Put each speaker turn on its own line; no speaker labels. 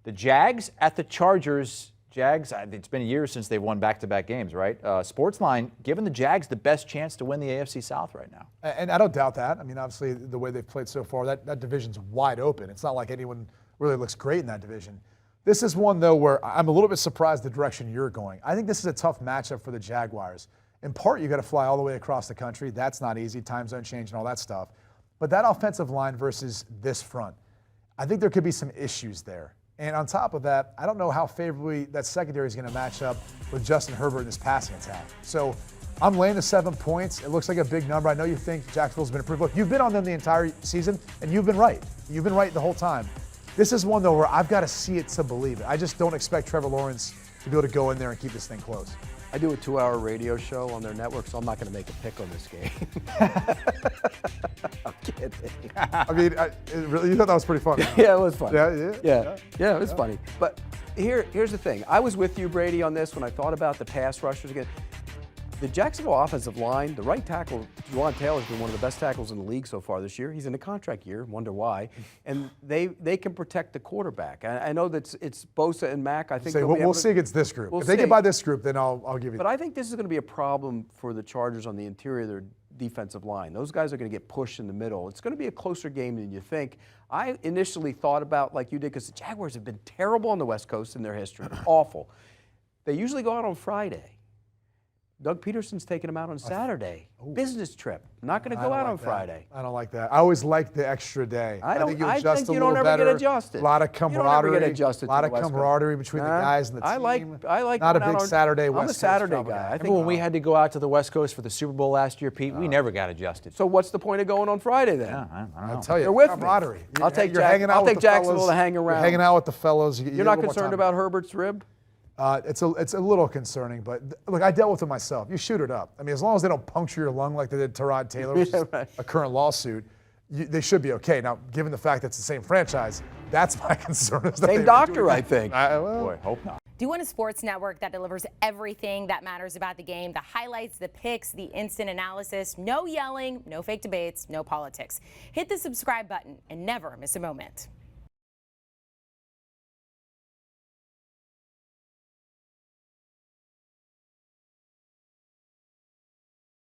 The Jags at the Chargers. Jags, it's been years since they've won back-to-back games, right? Sportsline giving the Jags the best chance to win the AFC South right now.
And I don't doubt that. I mean, obviously, the way they've played so far, that division's wide open. It's not like anyone really looks great in that division. This is one, though, where I'm a little bit surprised the direction you're going. I think this is a tough matchup for the Jaguars. In part, you got to fly all the way across the country. That's not easy, time zone change and all that stuff. But that offensive line versus this front, I think there could be some issues there. And on top of that, I don't know how favorably that secondary is going to match up with Justin Herbert in this passing attack. So I'm laying the 7 points. It looks like a big number. I know you think Jacksonville's been improved. Look, you've been on them the entire season, and you've been right. You've been right the whole time. This is one, though, where I've got to see it to believe it. I just don't expect Trevor Lawrence to be able to go in there and keep this thing close.
I do a 2-hour radio show on their network, so I'm not going to make a pick on this game. I'm kidding.
I mean, you thought that was pretty fun.
Yeah, it was fun.
Yeah,
it was funny. But here's the thing. I was with you, Brady, on this when I thought about the pass rushers again. The Jacksonville offensive line, the right tackle, Juwan Taylor's been one of the best tackles in the league so far this year. He's in a contract year, wonder why. And they can protect the quarterback. I know that it's Bosa and Mack. I think
we'll see against this group. If they get by this group, then I'll give you that.
But I think this is going to be a problem for the Chargers on the interior of their defensive line. Those guys are going to get pushed in the middle. It's going to be a closer game than you think. I initially thought about, like you did, because the Jaguars have been terrible on the West Coast in their history. Awful. They usually go out on Friday. Doug Peterson's taking them out on Saturday. Business trip. Not going to go out on Friday.
I don't like that. I always like the extra day.
I think
you adjust a
you
little
don't ever
better.
get adjusted.
A lot of camaraderie.
You don't ever get adjusted.
A lot of camaraderie between the guys and the team.
I like
not a big Saturday West
I'm a Saturday guy. I think
when we had to go out to the West Coast for the Super Bowl last year, Pete, we never got adjusted.
So what's the point of going on Friday then?
Yeah, I don't know.
I'll tell you,
You're with
camaraderie.
Me. I'll take Jacksonville to hang around.
You're hanging out with the fellows.
You're not concerned about Herbert's rib?
It's a little concerning, but look, I dealt with it myself. You shoot it up. I mean, as long as they don't puncture your lung like they did Tyrod Taylor, which is a current lawsuit, they should be okay. Now, given the fact that it's the same franchise, that's my concern.
Same doctor, I think.
Boy, hope not.
Do you want a sports network that delivers everything that matters about the game? The highlights, the picks, the instant analysis, no yelling, no fake debates, no politics. Hit the subscribe button and never miss a moment.